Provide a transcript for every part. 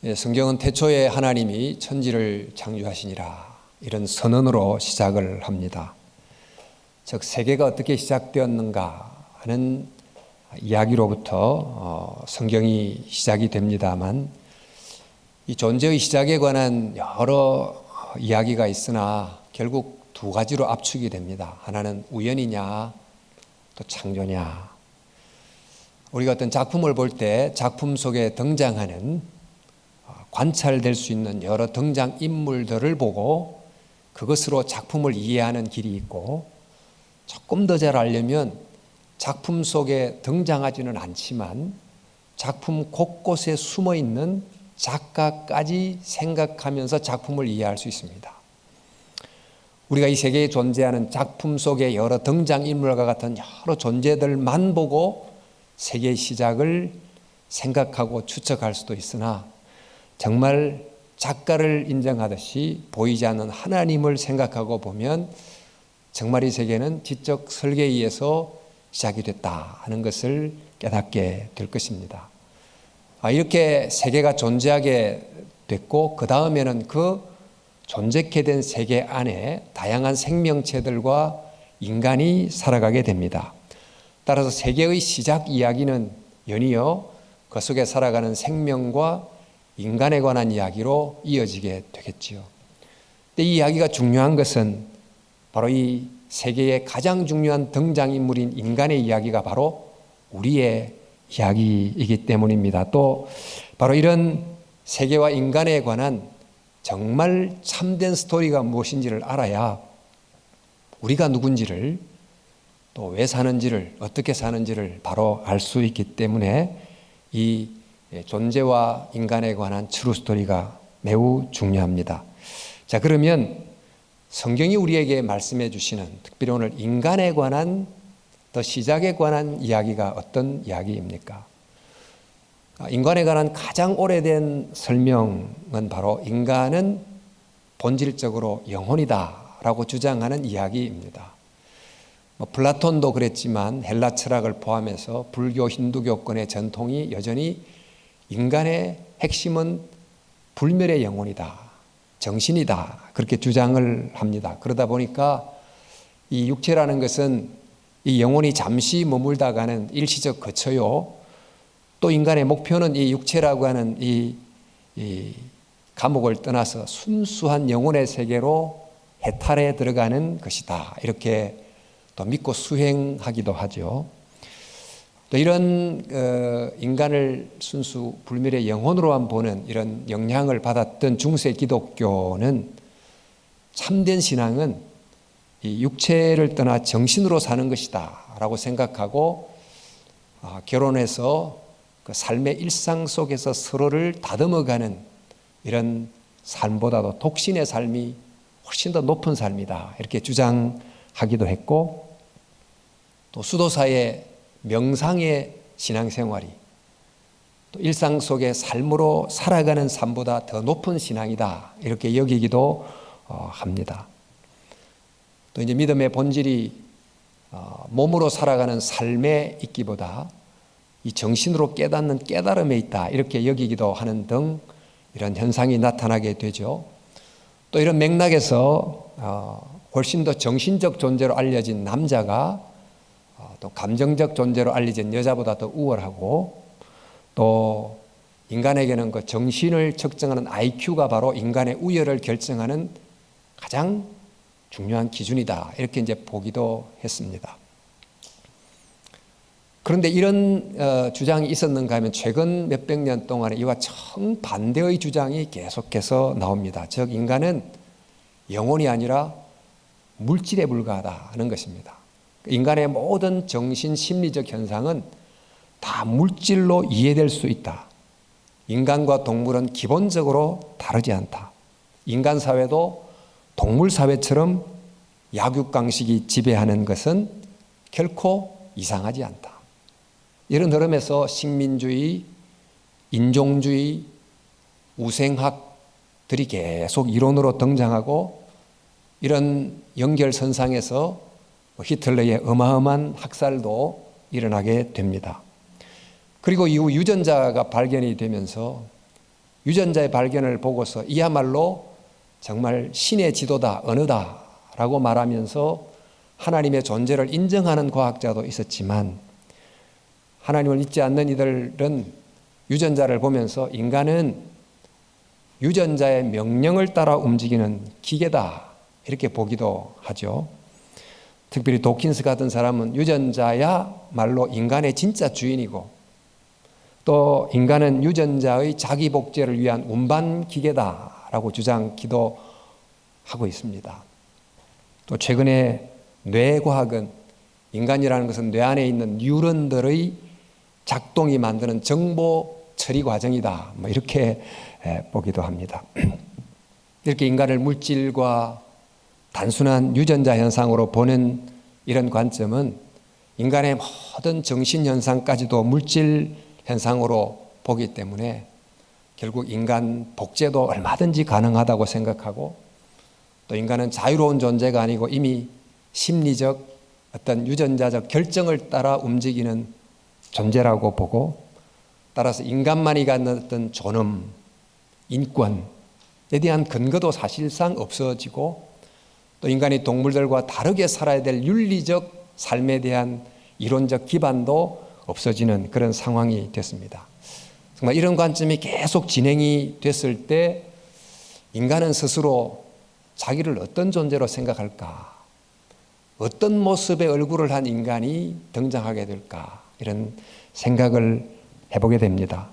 성경은 태초에 하나님이 천지를 창조하시니라 이런 선언으로 시작을 합니다. 즉 세계가 어떻게 시작되었는가 하는 이야기로부터 성경이 시작이 됩니다만 이 존재의 시작에 관한 여러 이야기가 있으나 결국 두 가지로 압축이 됩니다. 하나는 우연이냐 또 창조냐. 우리가 어떤 작품을 볼 때 작품 속에 등장하는 관찰될 수 있는 여러 등장인물들을 보고 그것으로 작품을 이해하는 길이 있고, 조금 더 잘 알려면 작품 속에 등장하지는 않지만 작품 곳곳에 숨어 있는 작가까지 생각하면서 작품을 이해할 수 있습니다. 우리가 이 세계에 존재하는 작품 속에 여러 등장인물과 같은 여러 존재들만 보고 세계의 시작을 생각하고 추측할 수도 있으나, 정말 작가를 인정하듯이 보이지 않는 하나님을 생각하고 보면 정말 이 세계는 지적 설계에 의해서 시작이 됐다 하는 것을 깨닫게 될 것입니다. 이렇게 세계가 존재하게 됐고, 그 다음에는 그 존재케 된 세계 안에 다양한 생명체들과 인간이 살아가게 됩니다. 따라서 세계의 시작 이야기는 연이어 그 속에 살아가는 생명과 인간에 관한 이야기로 이어지게 되겠지요. 근데 이 이야기가 중요한 것은 바로 이 세계의 가장 중요한 등장인물인 인간의 이야기가 바로 우리의 이야기이기 때문입니다. 또 바로 이런 세계와 인간에 관한 정말 참된 스토리가 무엇인지를 알아야 우리가 누군지를, 또 왜 사는지를, 어떻게 사는지를 바로 알 수 있기 때문에 이 존재와 인간에 관한 트루 스토리가 매우 중요합니다. 자, 그러면 성경이 우리에게 말씀해 주시는, 특별히 오늘 인간에 관한, 또 시작에 관한 이야기가 어떤 이야기입니까? 인간에 관한 가장 오래된 설명은 바로 인간은 본질적으로 영혼이다라고 주장하는 이야기입니다. 플라톤도 그랬지만 헬라 철학을 포함해서 불교, 힌두교권의 전통이 여전히 인간의 핵심은 불멸의 영혼이다, 정신이다, 그렇게 주장을 합니다. 그러다 보니까 이 육체라는 것은 이 영혼이 잠시 머물다가는 일시적 거처요, 또 인간의 목표는 이 육체라고 하는 이 감옥을 떠나서 순수한 영혼의 세계로 해탈에 들어가는 것이다, 이렇게 또 믿고 수행하기도 하죠. 또 이런 인간을 순수 불멸의 영혼으로만 보는 이런 영향을 받았던 중세 기독교는 참된 신앙은 이 육체를 떠나 정신으로 사는 것이다 라고 생각하고, 결혼해서 그 삶의 일상 속에서 서로를 다듬어가는 이런 삶보다도 독신의 삶이 훨씬 더 높은 삶이다, 이렇게 주장하기도 했고, 또 수도사의 명상의 신앙생활이 또 일상 속의 삶으로 살아가는 삶보다 더 높은 신앙이다, 이렇게 여기기도 합니다. 또 이제 믿음의 본질이 몸으로 살아가는 삶에 있기보다 이 정신으로 깨닫는 깨달음에 있다, 이렇게 여기기도 하는 등 이런 현상이 나타나게 되죠. 또 이런 맥락에서 훨씬 더 정신적 존재로 알려진 남자가 또 감정적 존재로 알려진 여자보다 더 우월하고, 또 인간에게는 그 정신을 측정하는 IQ가 바로 인간의 우열을 결정하는 가장 중요한 기준이다, 이렇게 이제 보기도 했습니다. 그런데 이런 주장이 있었는가 하면 최근 몇백 년 동안에 이와 정반대의 주장이 계속해서 나옵니다. 즉 인간은 영혼이 아니라 물질에 불과하다는 것입니다. 인간의 모든 정신 심리적 현상은 다 물질로 이해될 수 있다. 인간과 동물은 기본적으로 다르지 않다. 인간 사회도 동물 사회처럼 약육강식이 지배하는 것은 결코 이상하지 않다. 이런 흐름에서 식민주의, 인종주의, 우생학들이 계속 이론으로 등장하고, 이런 연결선상에서 히틀러의 어마어마한 학살도 일어나게 됩니다. 그리고 이후 유전자가 발견이 되면서 유전자의 발견을 보고서 이야말로 정말 신의 지도다, 언어다라고 말하면서 하나님의 존재를 인정하는 과학자도 있었지만, 하나님을 믿지 않는 이들은 유전자를 보면서 인간은 유전자의 명령을 따라 움직이는 기계다, 이렇게 보기도 하죠. 특별히 도킨스 같은 사람은 유전자야말로 인간의 진짜 주인이고, 또 인간은 유전자의 자기 복제를 위한 운반 기계다라고 주장하기도 하고 있습니다. 또 최근에 뇌과학은 인간이라는 것은 뇌 안에 있는 뉴런들의 작동이 만드는 정보 처리 과정이다, 이렇게 보기도 합니다. 이렇게 인간을 물질과 단순한 유전자 현상으로 보는 이런 관점은 인간의 모든 정신 현상까지도 물질 현상으로 보기 때문에 결국 인간 복제도 얼마든지 가능하다고 생각하고, 또 인간은 자유로운 존재가 아니고 이미 심리적 어떤 유전자적 결정을 따라 움직이는 존재라고 보고, 따라서 인간만이 갖는 어떤 존엄, 인권에 대한 근거도 사실상 없어지고, 또 인간이 동물들과 다르게 살아야 될 윤리적 삶에 대한 이론적 기반도 없어지는 그런 상황이 됐습니다. 정말 이런 관점이 계속 진행이 됐을 때 인간은 스스로 자기를 어떤 존재로 생각할까? 어떤 모습의 얼굴을 한 인간이 등장하게 될까? 이런 생각을 해보게 됩니다.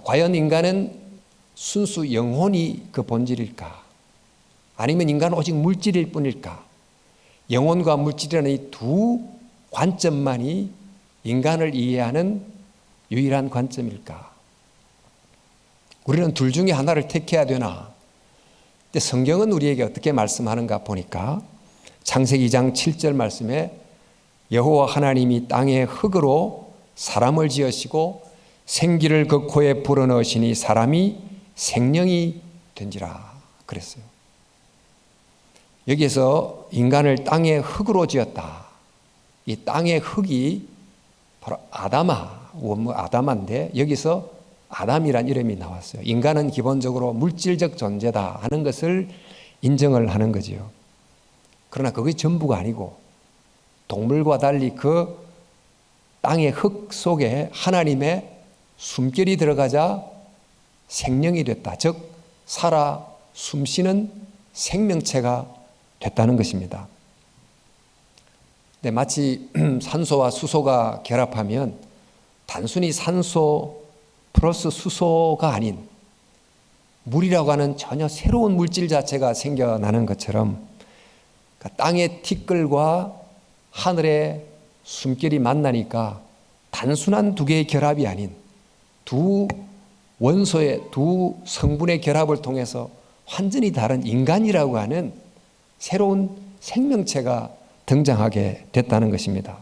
과연 인간은 순수 영혼이 그 본질일까? 아니면 인간은 오직 물질일 뿐일까? 영혼과 물질이라는 이 두 관점만이 인간을 이해하는 유일한 관점일까? 우리는 둘 중에 하나를 택해야 되나? 근데 성경은 우리에게 어떻게 말씀하는가 보니까 창세기 2장 7절 말씀에 여호와 하나님이 땅의 흙으로 사람을 지으시고 생기를 그 코에 불어넣으시니 사람이 생명이 된지라 그랬어요. 여기에서 인간을 땅의 흙으로 지었다. 이 땅의 흙이 바로 아담아, 원문 아담아인데 여기서 아담이란 이름이 나왔어요. 인간은 기본적으로 물질적 존재다 하는 것을 인정을 하는 거지요. 그러나 그게 전부가 아니고 동물과 달리 그 땅의 흙 속에 하나님의 숨결이 들어가자 생명이 됐다. 즉 살아 숨쉬는 생명체가 됐다는 것입니다. 네, 마치 산소와 수소가 결합하면 단순히 산소 플러스 수소가 아닌 물이라고 하는 전혀 새로운 물질 자체가 생겨나는 것처럼 땅의 티끌과 하늘의 숨결이 만나니까 단순한 두 개의 결합이 아닌 두 원소의 두 성분의 결합을 통해서 완전히 다른 인간이라고 하는 새로운 생명체가 등장하게 됐다는 것입니다.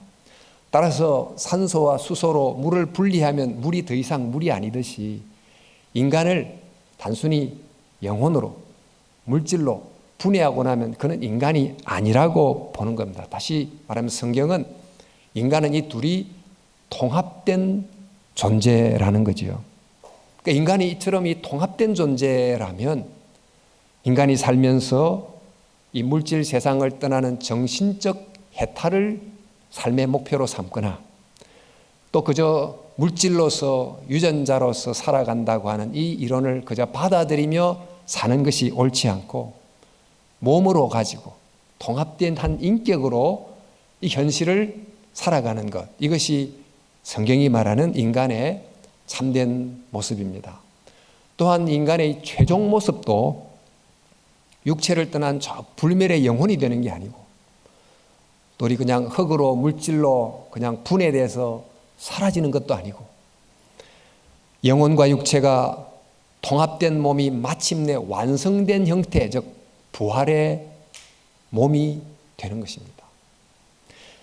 따라서 산소와 수소로 물을 분리하면 물이 더 이상 물이 아니듯이 인간을 단순히 영혼으로 물질로 분해하고 나면 그는 인간이 아니라고 보는 겁니다. 다시 말하면 성경은 인간은 이 둘이 통합된 존재라는 거지요. 그러니까 인간이 이처럼 이 통합된 존재라면 인간이 살면서 이 물질 세상을 떠나는 정신적 해탈을 삶의 목표로 삼거나 또 그저 물질로서 유전자로서 살아간다고 하는 이 이론을 그저 받아들이며 사는 것이 옳지 않고 몸으로 가지고 통합된 한 인격으로 이 현실을 살아가는 것, 이것이 성경이 말하는 인간의 참된 모습입니다. 또한 인간의 최종 모습도 육체를 떠난 저 불멸의 영혼이 되는 게 아니고 또 우리 그냥 흙으로 물질로 그냥 분해돼서 사라지는 것도 아니고 영혼과 육체가 통합된 몸이 마침내 완성된 형태, 즉 부활의 몸이 되는 것입니다.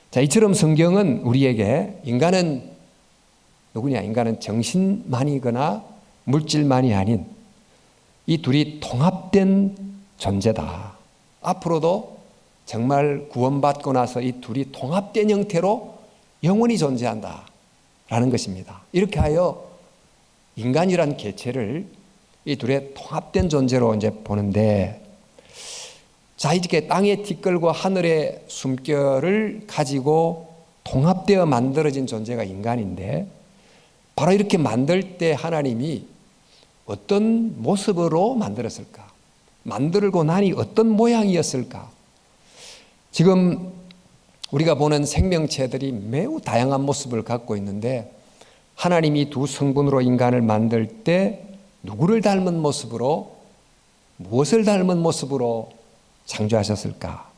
자, 이처럼 성경은 우리에게 인간은 누구냐? 인간은 정신만이거나 물질만이 아닌 이 둘이 통합된 존재다. 앞으로도 정말 구원받고 나서 이 둘이 통합된 형태로 영원히 존재한다 라는 것입니다. 이렇게 하여 인간이란 개체를 이 둘의 통합된 존재로 이제 보는데, 자, 이렇게 땅의 티끌과 하늘의 숨결을 가지고 통합되어 만들어진 존재가 인간인데, 바로 이렇게 만들 때 하나님이 어떤 모습으로 만들었을까? 만들고 나니 어떤 모양이었을까? 지금 우리가 보는 생명체들이 매우 다양한 모습을 갖고 있는데, 하나님이 두 성분으로 인간을 만들 때 누구를 닮은 모습으로, 무엇을 닮은 모습으로 창조하셨을까?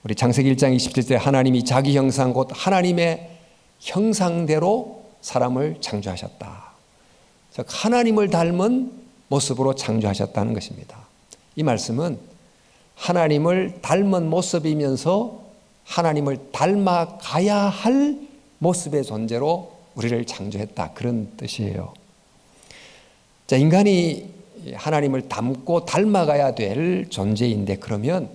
우리 창세기 1장 27절 하나님이 자기 형상 곧 하나님의 형상대로 사람을 창조하셨다. 즉 하나님을 닮은 모습으로 창조하셨다는 것입니다. 이 말씀은 하나님을 닮은 모습이면서 하나님을 닮아가야 할 모습의 존재로 우리를 창조했다, 그런 뜻이에요. 자, 인간이 하나님을 닮고 닮아가야 될 존재인데, 그러면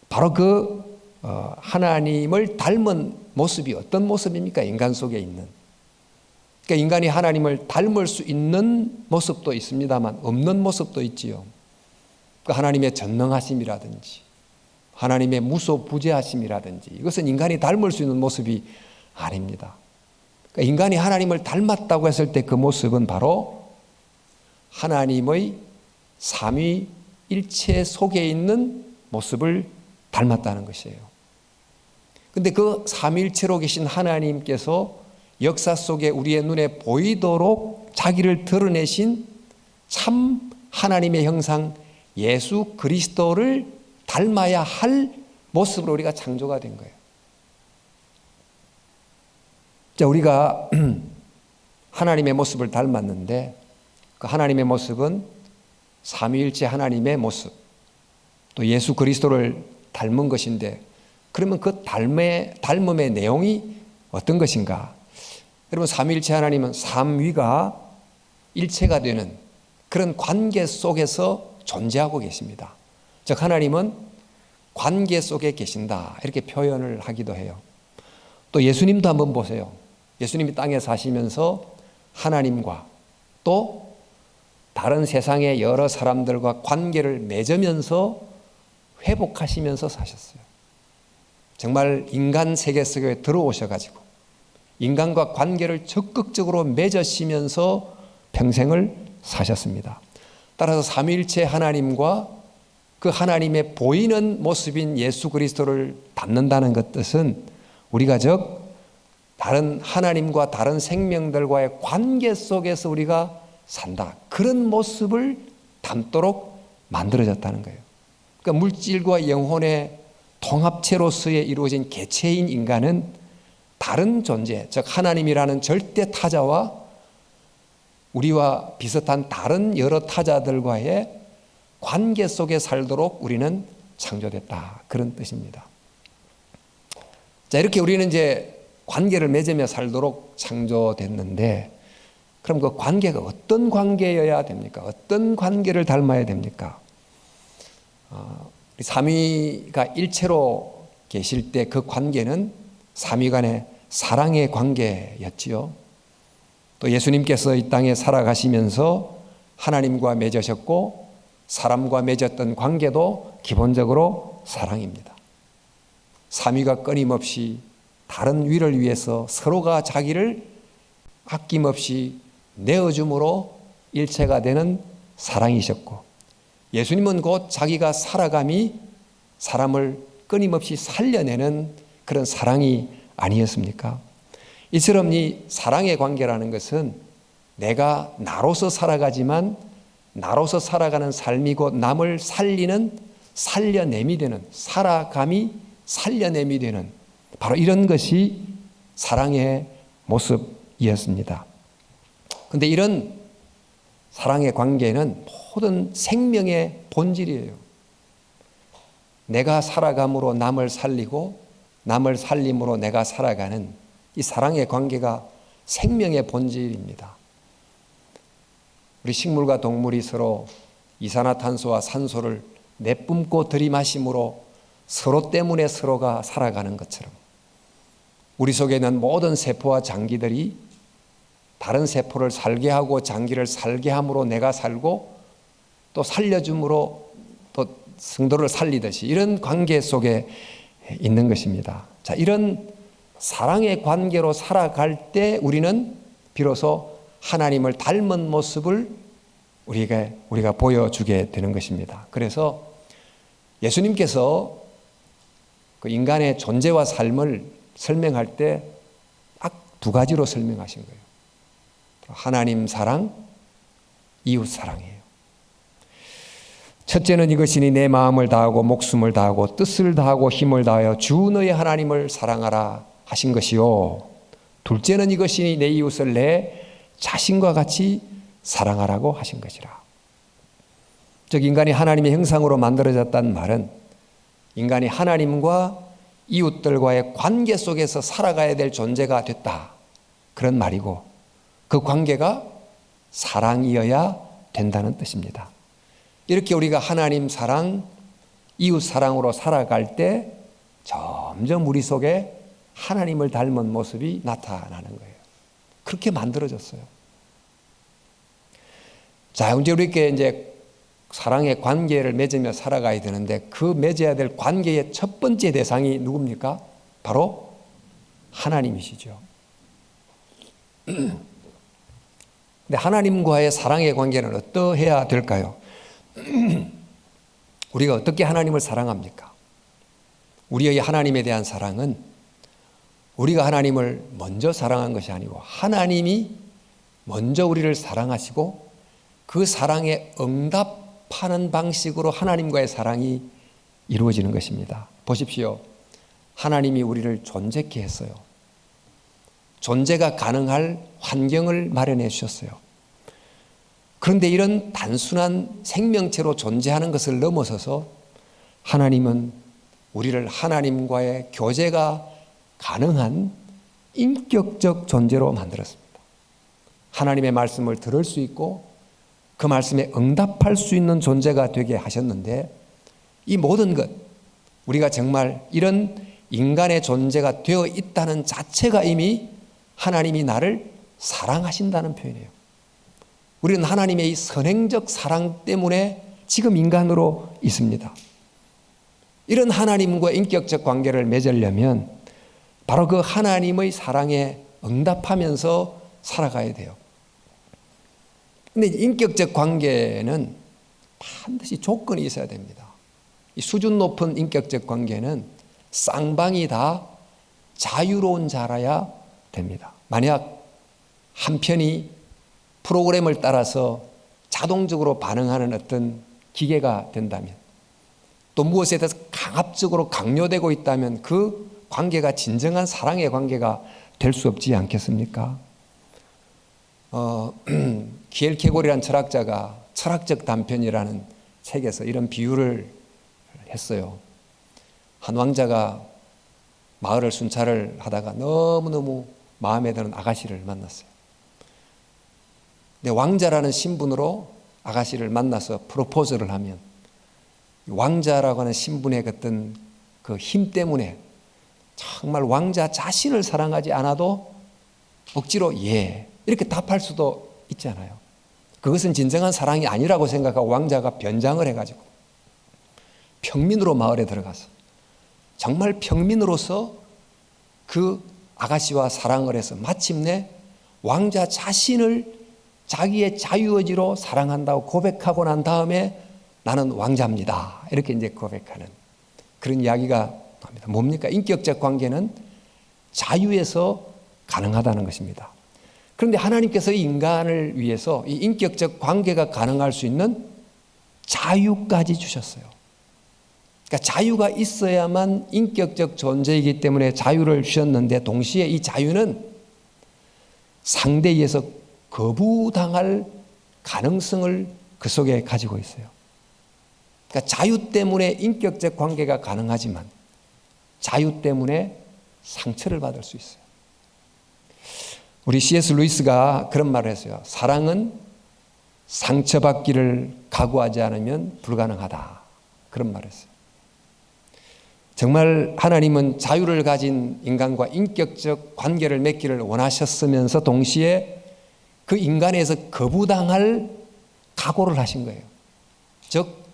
바로 그 하나님을 닮은 모습이 어떤 모습입니까? 인간 속에 있는. 그러니까 인간이 하나님을 닮을 수 있는 모습도 있습니다만 없는 모습도 있지요. 그 하나님의 전능하심이라든지 하나님의 무소부재하심이라든지, 이것은 인간이 닮을 수 있는 모습이 아닙니다. 그러니까 인간이 하나님을 닮았다고 했을 때 그 모습은 바로 하나님의 삼위일체 속에 있는 모습을 닮았다는 것이에요. 그런데 그 삼위일체로 계신 하나님께서 역사 속에 우리의 눈에 보이도록 자기를 드러내신 참 하나님의 형상 예수 그리스도를 닮아야 할 모습으로 우리가 창조가 된 거예요. 자, 우리가 하나님의 모습을 닮았는데, 그 하나님의 모습은 삼위일체 하나님의 모습, 또 예수 그리스도를 닮은 것인데, 그러면 그 닮음의 내용이 어떤 것인가? 여러분, 삼위일체 하나님은 삼위가 일체가 되는 그런 관계 속에서 존재하고 계십니다. 즉 하나님은 관계 속에 계신다, 이렇게 표현을 하기도 해요. 또 예수님도 한번 보세요. 예수님이 땅에 사시면서 하나님과 또 다른 세상의 여러 사람들과 관계를 맺으면서 회복하시면서 사셨어요. 정말 인간 세계 속에 들어오셔가지고 인간과 관계를 적극적으로 맺으시면서 평생을 사셨습니다. 따라서 삼위일체 하나님과 그 하나님의 보이는 모습인 예수 그리스도를 닮는다는 것 뜻은 우리가 즉 다른 하나님과 다른 생명들과의 관계 속에서 우리가 산다, 그런 모습을 닮도록 만들어졌다는 거예요. 그러니까 물질과 영혼의 통합체로서의 이루어진 개체인 인간은 다른 존재, 즉 하나님이라는 절대 타자와 우리와 비슷한 다른 여러 타자들과의 관계 속에 살도록 우리는 창조됐다, 그런 뜻입니다. 자, 이렇게 우리는 이제 관계를 맺으며 살도록 창조됐는데, 그럼 그 관계가 어떤 관계여야 됩니까? 어떤 관계를 닮아야 됩니까? 삼위가 일체로 계실 때 그 관계는 삼위 간의 사랑의 관계였지요. 또 예수님께서 이 땅에 살아가시면서 하나님과 맺으셨고 사람과 맺었던 관계도 기본적으로 사랑입니다. 삼위가 끊임없이 다른 위를 위해서 서로가 자기를 아낌없이 내어줌으로 일체가 되는 사랑이셨고, 예수님은 곧 자기가 살아감이 사람을 끊임없이 살려내는 그런 사랑이 아니었습니까? 이처럼 이 사랑의 관계라는 것은 내가 나로서 살아가지만 나로서 살아가는 삶이 곧 남을 살리는 살려냄이 되는, 살아감이 살려냄이 되는 바로 이런 것이 사랑의 모습이었습니다. 그런데 이런 사랑의 관계는 모든 생명의 본질이에요. 내가 살아감으로 남을 살리고 남을 살림으로 내가 살아가는 이 사랑의 관계가 생명의 본질입니다. 우리 식물과 동물이 서로 이산화탄소와 산소를 내뿜고 들이마심으로 서로 때문에 서로가 살아가는 것처럼 우리 속에 있는 모든 세포와 장기들이 다른 세포를 살게 하고 장기를 살게 함으로 내가 살고 또 살려줌으로 또 성도를 살리듯이 이런 관계 속에 있는 것입니다. 자, 이런 사랑의 관계로 살아갈 때 우리는 비로소 하나님을 닮은 모습을 우리가 보여주게 되는 것입니다. 그래서 예수님께서 그 인간의 존재와 삶을 설명할 때 딱 두 가지로 설명하신 거예요. 하나님 사랑, 이웃 사랑이에요. 첫째는 이것이니 내 마음을 다하고 목숨을 다하고 뜻을 다하고 힘을 다하여 주 너의 하나님을 사랑하라 하신 것이요. 둘째는 이것이니 내 이웃을 내 자신과 같이 사랑하라고 하신 것이라. 즉 인간이 하나님의 형상으로 만들어졌다는 말은 인간이 하나님과 이웃들과의 관계 속에서 살아가야 될 존재가 됐다, 그런 말이고, 그 관계가 사랑이어야 된다는 뜻입니다. 이렇게 우리가 하나님 사랑, 이웃 사랑으로 살아갈 때 점점 우리 속에 하나님을 닮은 모습이 나타나는 거예요. 그렇게 만들어졌어요. 자, 이제 사랑의 관계를 맺으며 살아가야 되는데 그 맺어야 될 관계의 첫 번째 대상이 누굽니까? 바로 하나님이시죠. 근데 하나님과의 사랑의 관계는 어떠해야 될까요? 우리가 어떻게 하나님을 사랑합니까? 우리의 하나님에 대한 사랑은 우리가 하나님을 먼저 사랑한 것이 아니고 하나님이 먼저 우리를 사랑하시고 그 사랑에 응답하는 방식으로 하나님과의 사랑이 이루어지는 것입니다. 보십시오. 하나님이 우리를 존재케 했어요. 존재가 가능할 환경을 마련해 주셨어요. 그런데 이런 단순한 생명체로 존재하는 것을 넘어서서 하나님은 우리를 하나님과의 교제가 가능한 인격적 존재로 만들었습니다. 하나님의 말씀을 들을 수 있고 그 말씀에 응답할 수 있는 존재가 되게 하셨는데, 이 모든 것, 우리가 정말 이런 인간의 존재가 되어 있다는 자체가 이미 하나님이 나를 사랑하신다는 표현이에요. 우리는 하나님의 이 선행적 사랑 때문에 지금 인간으로 있습니다. 이런 하나님과 인격적 관계를 맺으려면 바로 그 하나님의 사랑에 응답하면서 살아가야 돼요. 근데 인격적 관계는 반드시 조건이 있어야 됩니다. 이 수준 높은 인격적 관계는 쌍방이 다 자유로운 자라야 됩니다. 만약 한편이 프로그램을 따라서 자동적으로 반응하는 어떤 기계가 된다면, 또 무엇에 대해서 강압적으로 강요되고 있다면 그 관계가 진정한 사랑의 관계가 될 수 없지 않겠습니까? 키엘케고리라는 철학자가 철학적 단편이라는 책에서 이런 비유를 했어요. 한 왕자가 마을을 순찰을 하다가 너무너무 마음에 드는 아가씨를 만났어요. 근데 왕자라는 신분으로 아가씨를 만나서 프로포즈를 하면 왕자라고 하는 신분의 어떤 그 힘 때문에 정말 왕자 자신을 사랑하지 않아도 억지로 예 이렇게 답할 수도 있잖아요. 그것은 진정한 사랑이 아니라고 생각하고 왕자가 변장을 해가지고 평민으로 마을에 들어가서 정말 평민으로서 그 아가씨와 사랑을 해서 마침내 왕자 자신을 자기의 자유의지로 사랑한다고 고백하고 난 다음에 나는 왕자입니다, 이렇게 이제 고백하는 그런 이야기가 나옵니다. 뭡니까? 인격적 관계는 자유에서 가능하다는 것입니다. 그런데 하나님께서 인간을 위해서 이 인격적 관계가 가능할 수 있는 자유까지 주셨어요. 그러니까 자유가 있어야만 인격적 존재이기 때문에 자유를 주셨는데, 동시에 이 자유는 상대에 의해서 거부당할 가능성을 그 속에 가지고 있어요. 그러니까 자유 때문에 인격적 관계가 가능하지만 자유 때문에 상처를 받을 수 있어요. 우리 C.S. 루이스가 그런 말을 했어요. 사랑은 상처받기를 각오하지 않으면 불가능하다, 그런 말을 했어요. 정말 하나님은 자유를 가진 인간과 인격적 관계를 맺기를 원하셨으면서 동시에 그 인간에서 거부당할 각오를 하신 거예요. 즉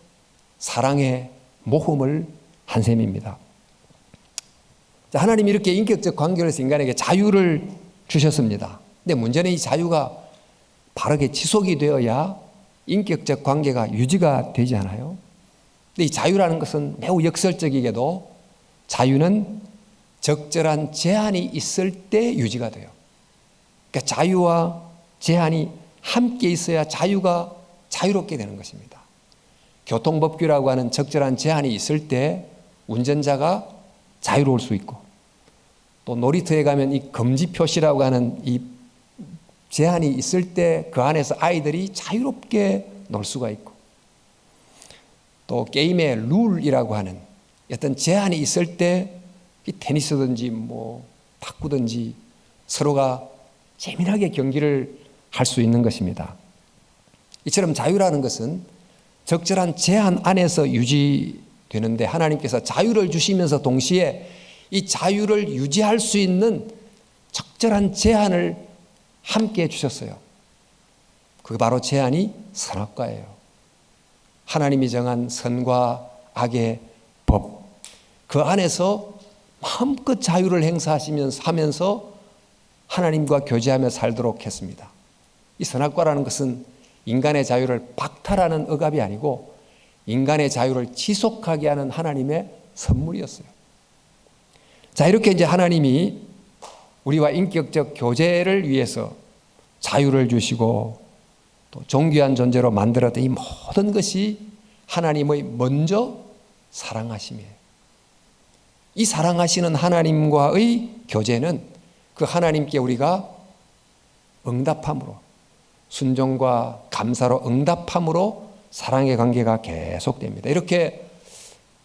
사랑의 모험을 한 셈입니다. 하나님이 이렇게 인격적 관계로서 인간에게 자유를 주셨습니다. 근데 문제는 이 자유가 바르게 지속이 되어야 인격적 관계가 유지가 되지 않아요. 근데 이 자유라는 것은 매우 역설적이게도 자유는 적절한 제한이 있을 때 유지가 돼요. 그러니까 자유와 제한이 함께 있어야 자유가 자유롭게 되는 것입니다. 교통법규라고 하는 적절한 제한이 있을 때 운전자가 자유로울 수 있고, 또 놀이터에 가면 이 금지 표시라고 하는 이 제한이 있을 때 그 안에서 아이들이 자유롭게 놀 수가 있고, 또 게임의 룰이라고 하는 어떤 제한이 있을 때 이 테니스든지 뭐 탁구든지 서로가 재미나게 경기를 할 수 있는 것입니다. 이처럼 자유라는 것은 적절한 제한 안에서 유지되는데, 하나님께서 자유를 주시면서 동시에 이 자유를 유지할 수 있는 적절한 제한을 함께 주셨어요. 그 바로 제한이 선악과예요. 하나님이 정한 선과 악의 법, 그 안에서 마음껏 자유를 행사하면서 하나님과 교제하며 살도록 했습니다. 이 선악과라는 것은 인간의 자유를 박탈하는 억압이 아니고 인간의 자유를 지속하게 하는 하나님의 선물이었어요. 자, 이렇게 이제 하나님이 우리와 인격적 교제를 위해서 자유를 주시고 또 존귀한 존재로 만들었던 이 모든 것이 하나님의 먼저 사랑하심이에요. 이 사랑하시는 하나님과의 교제는 그 하나님께 우리가 응답함으로, 순종과 감사로 응답함으로 사랑의 관계가 계속됩니다. 이렇게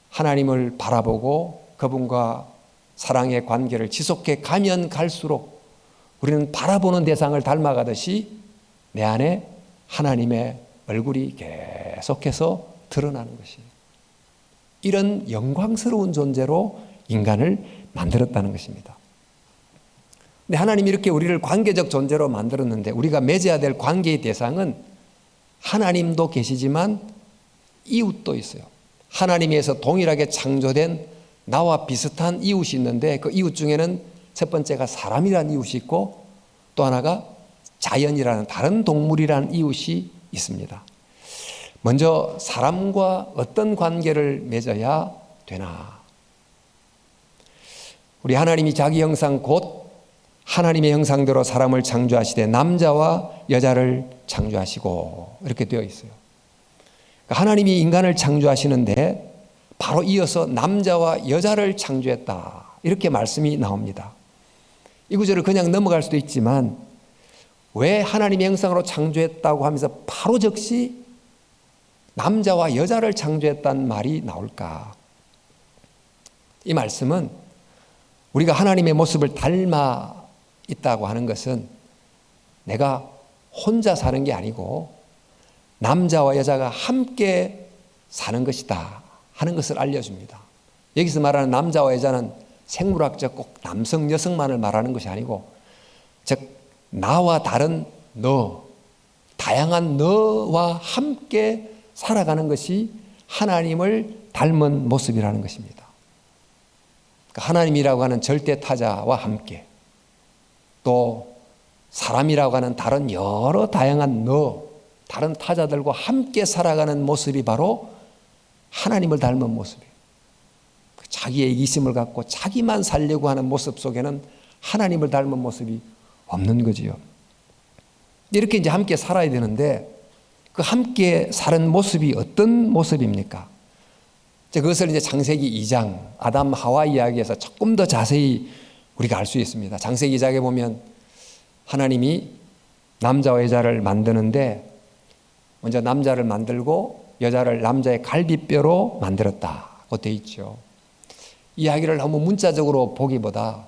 하나님을 바라보고 그분과 사랑의 관계를 지속해 가면 갈수록 우리는 바라보는 대상을 닮아가듯이 내 안에 하나님의 얼굴이 계속해서 드러나는 것이에요. 이런 영광스러운 존재로 인간을 만들었다는 것입니다. 근데 하나님이 이렇게 우리를 관계적 존재로 만들었는데 우리가 맺어야 될 관계의 대상은 하나님도 계시지만 이웃도 있어요. 하나님에서 동일하게 창조된 나와 비슷한 이웃이 있는데 그 이웃 중에는 첫 번째가 사람이라는 이웃이 있고 또 하나가 자연이라는 다른 동물이라는 이웃이 있습니다. 먼저 사람과 어떤 관계를 맺어야 되나? 우리 하나님이 자기 형상 곧 하나님의 형상대로 사람을 창조하시되 남자와 여자를 창조하시고 이렇게 되어 있어요. 하나님이 인간을 창조하시는데 바로 이어서 남자와 여자를 창조했다 이렇게 말씀이 나옵니다. 이 구절을 그냥 넘어갈 수도 있지만 왜 하나님의 형상으로 창조했다고 하면서 바로 즉시 남자와 여자를 창조했다는 말이 나올까? 이 말씀은 우리가 하나님의 모습을 닮아 있다고 하는 것은 내가 혼자 사는 게 아니고 남자와 여자가 함께 사는 것이다 하는 것을 알려줍니다. 여기서 말하는 남자와 여자는 생물학적 꼭 남성, 여성만을 말하는 것이 아니고 즉 나와 다른 너, 다양한 너와 함께 살아가는 것이 하나님을 닮은 모습이라는 것입니다. 그러니까 하나님이라고 하는 절대 타자와 함께 또 사람이라고 하는 다른 여러 다양한 너, 다른 타자들과 함께 살아가는 모습이 바로 하나님을 닮은 모습이에요. 자기의 이기심을 갖고 자기만 살려고 하는 모습 속에는 하나님을 닮은 모습이 없는 거지요. 이렇게 이제 함께 살아야 되는데 그 함께 사는 모습이 어떤 모습입니까? 그것을 이제 창세기 2장 아담 하와 이야기에서 조금 더 자세히 우리가 알 수 있습니다. 창세기 2장에 보면 하나님이 남자와 여자를 만드는데 먼저 남자를 만들고 여자를 남자의 갈비뼈로 만들었다고 되어 있죠. 이야기를 너무 문자적으로 보기보다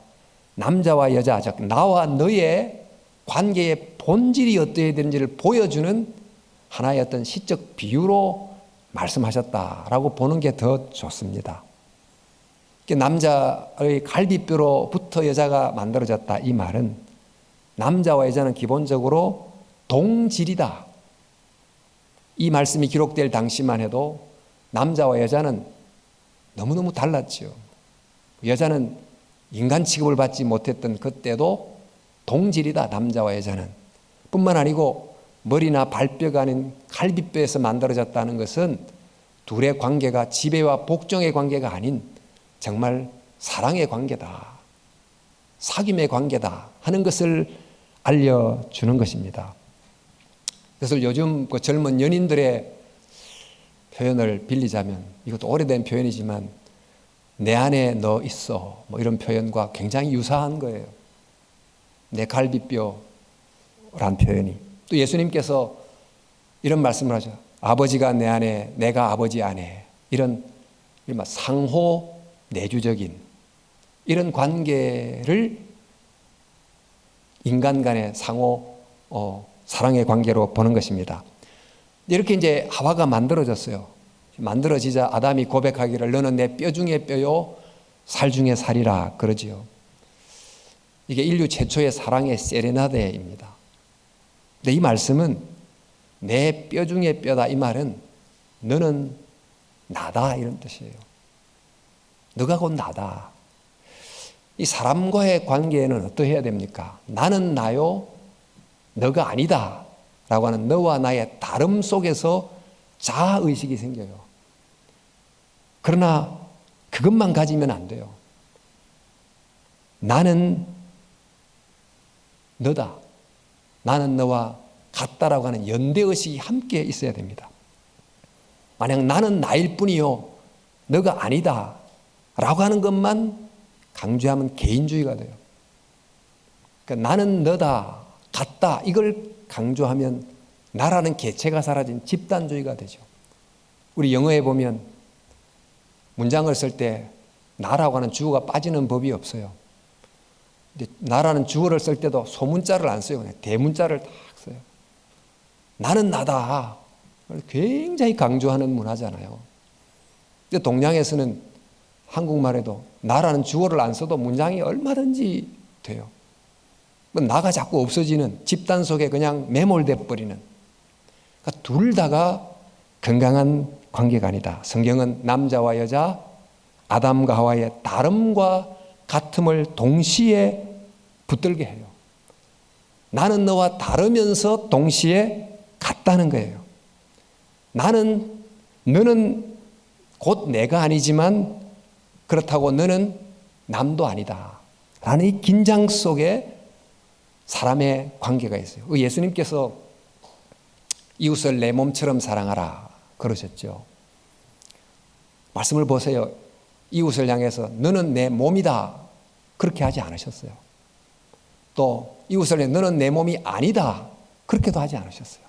남자와 여자, 즉 나와 너의 관계의 본질이 어떠해야 되는지를 보여주는 하나의 어떤 시적 비유로 말씀하셨다라고 보는 게 더 좋습니다. 남자의 갈비뼈로부터 여자가 만들어졌다 이 말은 남자와 여자는 기본적으로 동질이다. 이 말씀이 기록될 당시만 해도 남자와 여자는 너무너무 달랐죠. 여자는 인간 취급을 받지 못했던 그때도 동질이다, 남자와 여자는. 뿐만 아니고 머리나 발뼈가 아닌 갈비뼈에서 만들어졌다는 것은 둘의 관계가 지배와 복종의 관계가 아닌 정말 사랑의 관계다, 사귐의 관계다 하는 것을 알려주는 것입니다. 그래서 요즘 그 젊은 연인들의 표현을 빌리자면, 이것도 오래된 표현이지만 내 안에 너 있어, 뭐 이런 표현과 굉장히 유사한 거예요. 내 갈비뼈란 표현이. 또 예수님께서 이런 말씀을 하죠. 아버지가 내 안에, 내가 아버지 안에. 이런 상호 내주적인 이런 관계를 인간 간의 상호 사랑의 관계로 보는 것입니다. 이렇게 이제 하와가 만들어졌어요. 만들어지자 아담이 고백하기를 너는 내 뼈 중에 뼈요 살 중에 살이라 그러지요. 이게 인류 최초의 사랑의 세레나데입니다. 근데 이 말씀은 내 뼈 중에 뼈다, 이 말은 너는 나다 이런 뜻이에요. 너가 곧 나다. 이 사람과의 관계에는 어떠해야 됩니까? 나는 나요, 너가 아니다 라고 하는 너와 나의 다름 속에서 자아의식이 생겨요. 그러나 그것만 가지면 안 돼요. 나는 너다, 나는 너와 같다라고 하는 연대의식이 함께 있어야 됩니다. 만약 나는 나일 뿐이요 너가 아니다 라고 하는 것만 강조하면 개인주의가 돼요. 그러니까 나는 너다, 같다, 이걸 강조하면 나라는 개체가 사라진 집단주의가 되죠. 우리 영어에 보면 문장을 쓸 때 나라고 하는 주어가 빠지는 법이 없어요. 근데 나라는 주어를 쓸 때도 소문자를 안 써요. 그냥 대문자를 딱 써요. 나는 나다. 굉장히 강조하는 문화잖아요. 근데 동양에서는 한국말에도 나라는 주어를 안 써도 문장이 얼마든지 돼요. 나가 자꾸 없어지는, 집단 속에 그냥 매몰돼 버리는. 그러니까 둘 다가 건강한 관계가 아니다. 성경은 남자와 여자, 아담과 하와의 다름과 같음을 동시에 붙들게 해요. 나는 너와 다르면서 동시에 같다는 거예요. 너는 곧 내가 아니지만 그렇다고 너는 남도 아니다 라는 이 긴장 속에 사람의 관계가 있어요. 예수님께서 이웃을 내 몸처럼 사랑하라 그러셨죠. 말씀을 보세요. 이웃을 향해서 너는 내 몸이다 그렇게 하지 않으셨어요. 또 이웃을 향해 너는 내 몸이 아니다 그렇게도 하지 않으셨어요.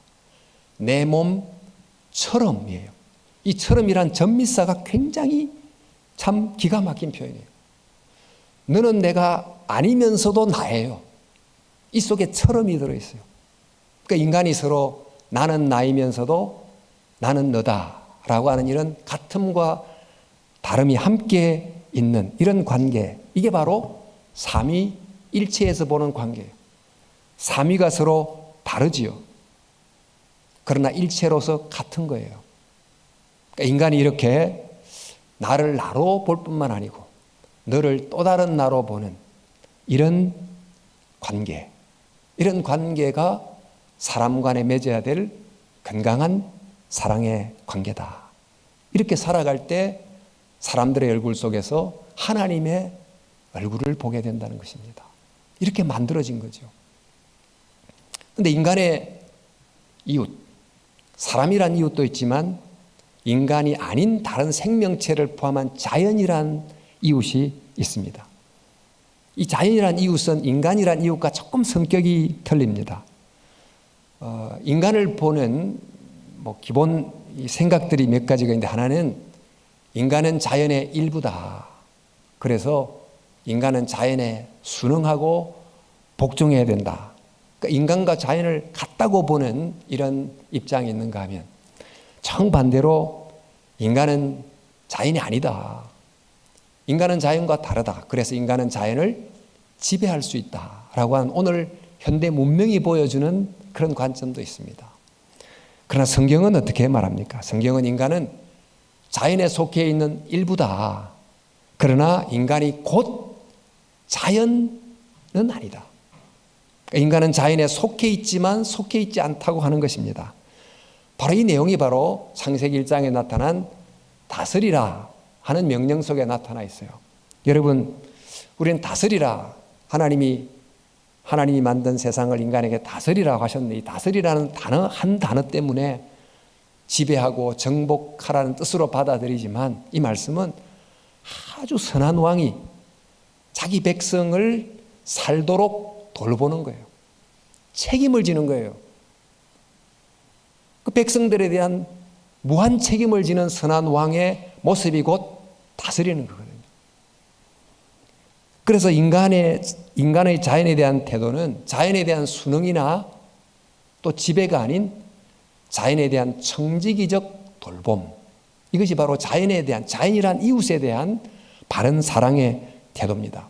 내 몸처럼이에요. 이 처럼이란 전미사가 굉장히 참 기가 막힌 표현이에요. 너는 내가 아니면서도 나예요. 이 속에 처럼이 들어있어요. 그러니까 인간이 서로 나는 나이면서도 나는 너다라고 하는 이런 같음과 다름이 함께 있는 이런 관계, 이게 바로 삼위일체에서 보는 관계예요. 삼위가 서로 다르지요. 그러나 일체로서 같은 거예요. 그러니까 인간이 이렇게 나를 나로 볼 뿐만 아니고 너를 또 다른 나로 보는 이런 관계, 이런 관계가 사람 간에 맺어야 될 건강한 사랑의 관계다. 이렇게 살아갈 때 사람들의 얼굴 속에서 하나님의 얼굴을 보게 된다는 것입니다. 이렇게 만들어진 거죠. 그런데 인간의 이웃, 사람이란 이웃도 있지만 인간이 아닌 다른 생명체를 포함한 자연이란 이웃이 있습니다. 이 자연이란 이웃은 인간이란 이웃과 조금 성격이 틀립니다. 인간을 보는 기본 생각들이 몇 가지가 있는데, 하나는 인간은 자연의 일부다. 그래서 인간은 자연에 순응하고 복종해야 된다. 그러니까 인간과 자연을 같다고 보는 이런 입장이 있는가 하면, 정반대로 인간은 자연이 아니다. 인간은 자연과 다르다. 그래서 인간은 자연을 지배할 수 있다라고 하는 오늘 현대 문명이 보여주는 그런 관점도 있습니다. 그러나 성경은 어떻게 말합니까? 성경은 인간은 자연에 속해 있는 일부다. 그러나 인간이 곧 자연은 아니다. 인간은 자연에 속해 있지만 속해 있지 않다고 하는 것입니다. 바로 이 내용이 바로 창세기 1장에 나타난 다스리라 하는 명령 속에 나타나 있어요. 여러분, 우리는 다스리라, 하나님이 만든 세상을 인간에게 다스리라고 하셨는데, 이 다스리라는 단어 한 단어 때문에 지배하고 정복하라는 뜻으로 받아들이지만, 이 말씀은 아주 선한 왕이 자기 백성을 살도록 돌보는 거예요. 책임을 지는 거예요. 그 백성들에 대한 무한 책임을 지는 선한 왕의 모습이 곧 다스리는 거거든요. 그래서 인간의 자연에 대한 태도는 자연에 대한 순응이나 또 지배가 아닌 자연에 대한 청지기적 돌봄, 이것이 바로 자연이란 이웃에 대한 바른 사랑의 태도입니다.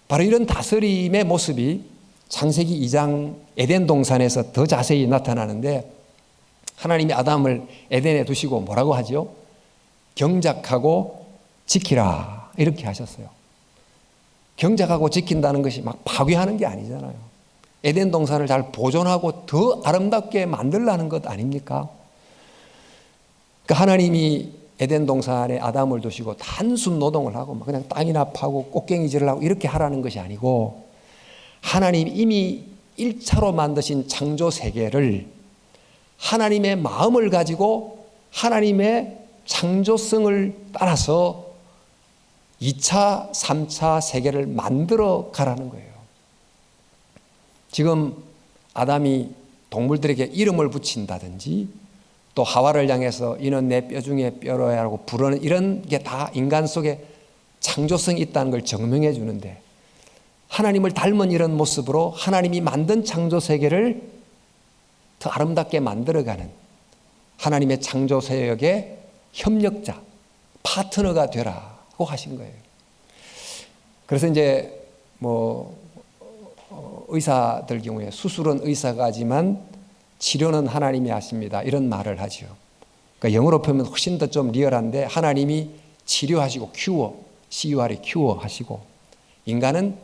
바로 이런 다스림의 모습이 창세기 2장 에덴 동산에서 더 자세히 나타나는데, 하나님이 아담을 에덴에 두시고 뭐라고 하죠? 경작하고 지키라, 이렇게 하셨어요. 경작하고 지킨다는 것이 막 파괴하는 게 아니잖아요. 에덴 동산을 잘 보존하고 더 아름답게 만들라는 것 아닙니까? 그러니까 하나님이 에덴 동산에 아담을 두시고 단순 노동을 하고 막 그냥 땅이나 파고 꽃갱이질을 하고 이렇게 하라는 것이 아니고, 하나님이 이미 1차로 만드신 창조 세계를 하나님의 마음을 가지고 하나님의 창조성을 따라서 2차, 3차 세계를 만들어 가라는 거예요. 지금 아담이 동물들에게 이름을 붙인다든지, 또 하와를 향해서 이는 내 뼈 중에 뼈로야라고 부르는 이런 게 다 인간 속에 창조성이 있다는 걸 증명해 주는데, 하나님을 닮은 이런 모습으로 하나님이 만든 창조 세계를 더 아름답게 만들어가는 하나님의 창조 세력의 협력자, 파트너가 되라고 하신 거예요. 그래서 이제 의사들 경우에 수술은 의사가 하지만 치료는 하나님이 하십니다, 이런 말을 하죠. 그러니까 영어로 표현은 훨씬 더 좀 리얼한데, 하나님이 치료하시고 CUR이 큐어 하시고, 인간은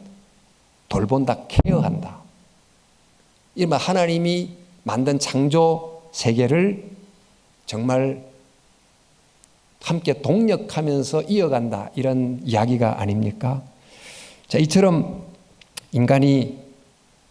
돌본다, 케어한다. 이른바 하나님이 만든 창조 세계를 정말 함께 동력하면서 이어간다, 이런 이야기가 아닙니까? 자, 이처럼 인간이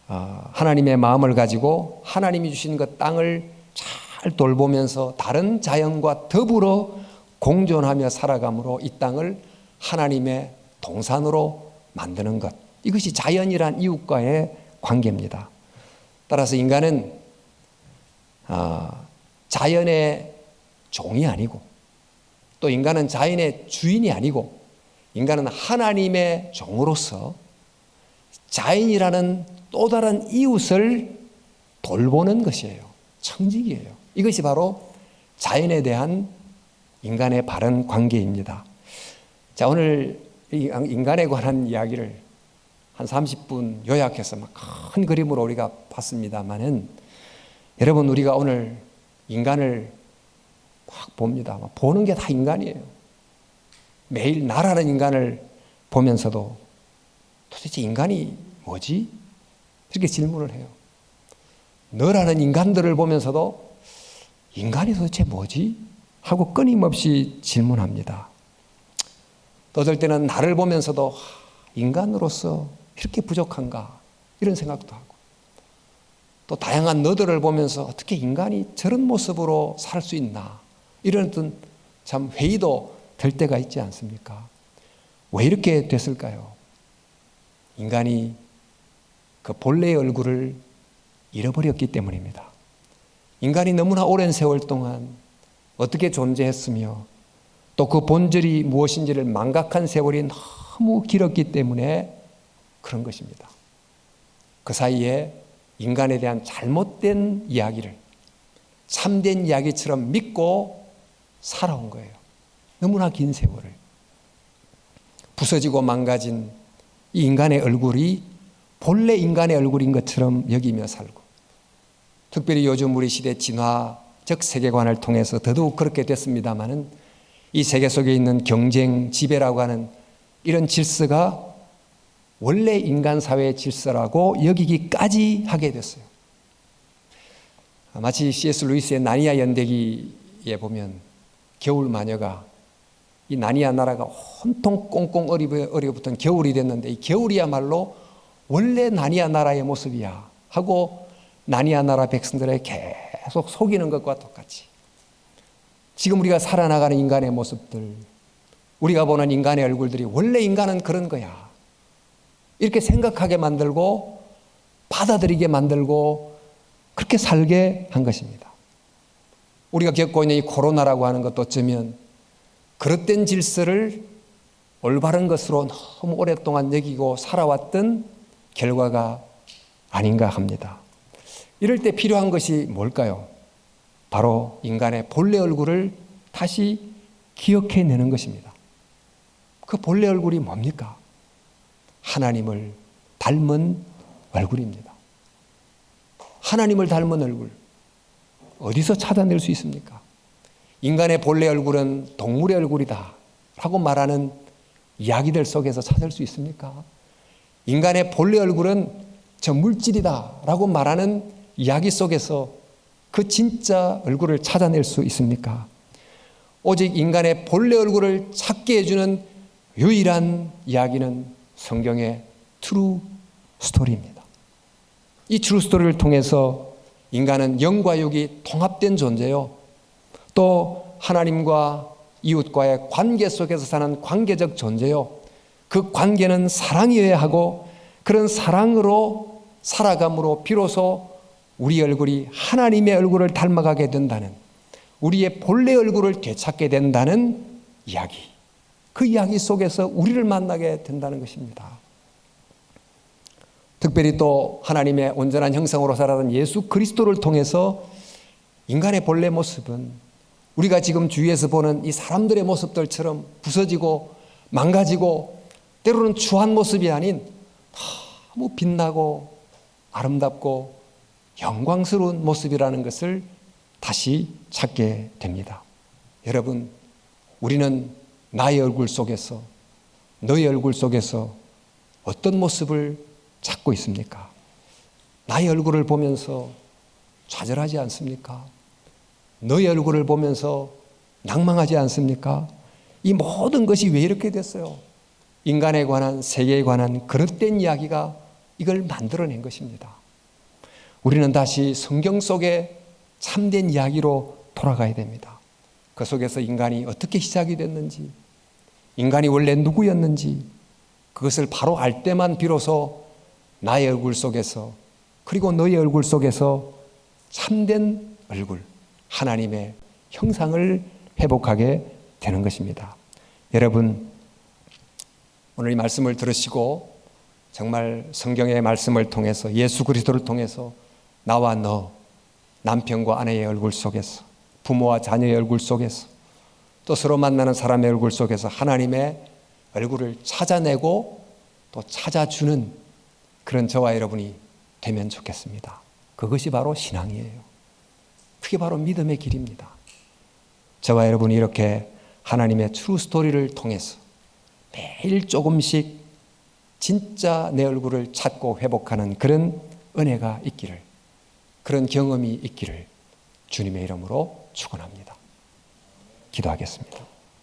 하나님의 마음을 가지고 하나님이 주신 그 땅을 잘 돌보면서 다른 자연과 더불어 공존하며 살아감으로 이 땅을 하나님의 동산으로 만드는 것, 이것이 자연이란 이웃과의 관계입니다. 따라서 인간은 자연의 종이 아니고, 또 인간은 자연의 주인이 아니고, 인간은 하나님의 종으로서 자연이라는 또 다른 이웃을 돌보는 것이에요. 청지기예요. 이것이 바로 자연에 대한 인간의 바른 관계입니다. 자, 오늘 인간에 관한 이야기를 한 30분 요약해서 막 큰 그림으로 우리가 봤습니다만은, 여러분, 우리가 오늘 인간을 막 봅니다. 보는 게 다 인간이에요. 매일 나라는 인간을 보면서도 도대체 인간이 뭐지? 이렇게 질문을 해요. 너라는 인간들을 보면서도 인간이 도대체 뭐지? 하고 끊임없이 질문합니다. 또 어떨 때는 나를 보면서도 인간으로서 이렇게 부족한가, 이런 생각도 하고, 또 다양한 너들을 보면서 어떻게 인간이 저런 모습으로 살 수 있나, 이런 어떤 참 회의도 될 때가 있지 않습니까? 왜 이렇게 됐을까요? 인간이 그 본래의 얼굴을 잃어버렸기 때문입니다. 인간이 너무나 오랜 세월 동안 어떻게 존재했으며, 또 그 본질이 무엇인지를 망각한 세월이 너무 길었기 때문에 그런 것입니다. 그 사이에 인간에 대한 잘못된 이야기를 참된 이야기처럼 믿고 살아온 거예요. 너무나 긴 세월을. 부서지고 망가진 이 인간의 얼굴이 본래 인간의 얼굴인 것처럼 여기며 살고, 특별히 요즘 우리 시대 진화적 세계관을 통해서 더더욱 그렇게 됐습니다마는 이 세계 속에 있는 경쟁, 지배라고 하는 이런 질서가 원래 인간 사회의 질서라고 여기기까지 하게 됐어요. 마치 C.S. 루이스의 나니아 연대기에 보면 겨울 마녀가 이 나니아 나라가 온통 꽁꽁 얼어붙은 겨울이 됐는데 이 겨울이야말로 원래 나니아 나라의 모습이야 하고 나니아 나라 백성들을 계속 속이는 것과 똑같이 지금 우리가 살아나가는 인간의 모습들, 우리가 보는 인간의 얼굴들이 원래 인간은 그런 거야 이렇게 생각하게 만들고 받아들이게 만들고 그렇게 살게 한 것입니다. 우리가 겪고 있는 이 코로나라고 하는 것도 어쩌면 그릇된 질서를 올바른 것으로 너무 오랫동안 여기고 살아왔던 결과가 아닌가 합니다. 이럴 때 필요한 것이 뭘까요? 바로 인간의 본래 얼굴을 다시 기억해내는 것입니다. 그 본래 얼굴이 뭡니까? 하나님을 닮은 얼굴입니다. 하나님을 닮은 얼굴 어디서 찾아낼 수 있습니까? 인간의 본래 얼굴은 동물의 얼굴이다 라고 말하는 이야기들 속에서 찾을 수 있습니까? 인간의 본래 얼굴은 저 물질이다 라고 말하는 이야기 속에서 그 진짜 얼굴을 찾아낼 수 있습니까? 오직 인간의 본래 얼굴을 찾게 해주는 유일한 이야기는 성경의 트루 스토리입니다. 이 트루 스토리를 통해서 인간은 영과 육이 통합된 존재요. 또 하나님과 이웃과의 관계 속에서 사는 관계적 존재요. 그 관계는 사랑이어야 하고 그런 사랑으로 살아감으로 비로소 우리 얼굴이 하나님의 얼굴을 닮아가게 된다는 우리의 본래 얼굴을 되찾게 된다는 이야기. 그 이야기 속에서 우리를 만나게 된다는 것입니다. 특별히 또 하나님의 온전한 형상으로 살아가는 예수 그리스도를 통해서 인간의 본래 모습은 우리가 지금 주위에서 보는 이 사람들의 모습들처럼 부서지고 망가지고 때로는 추한 모습이 아닌 너무 빛나고 아름답고 영광스러운 모습이라는 것을 다시 찾게 됩니다. 여러분, 우리는 나의 얼굴 속에서 너의 얼굴 속에서 어떤 모습을 찾고 있습니까? 나의 얼굴을 보면서 좌절하지 않습니까? 너의 얼굴을 보면서 낭망하지 않습니까? 이 모든 것이 왜 이렇게 됐어요? 인간에 관한, 세계에 관한 그릇된 이야기가 이걸 만들어낸 것입니다. 우리는 다시 성경 속에 참된 이야기로 돌아가야 됩니다. 그 속에서 인간이 어떻게 시작이 됐는지, 인간이 원래 누구였는지 그것을 바로 알 때만 비로소 나의 얼굴 속에서 그리고 너의 얼굴 속에서 참된 얼굴, 하나님의 형상을 회복하게 되는 것입니다. 여러분, 오늘 이 말씀을 들으시고 정말 성경의 말씀을 통해서 예수 그리스도를 통해서 나와 너, 남편과 아내의 얼굴 속에서 부모와 자녀의 얼굴 속에서 또 서로 만나는 사람의 얼굴 속에서 하나님의 얼굴을 찾아내고 또 찾아주는 그런 저와 여러분이 되면 좋겠습니다. 그것이 바로 신앙이에요. 그게 바로 믿음의 길입니다. 저와 여러분이 이렇게 하나님의 트루 스토리를 통해서 매일 조금씩 진짜 내 얼굴을 찾고 회복하는 그런 은혜가 있기를, 그런 경험이 있기를 주님의 이름으로 축원합니다. 기도하겠습니다.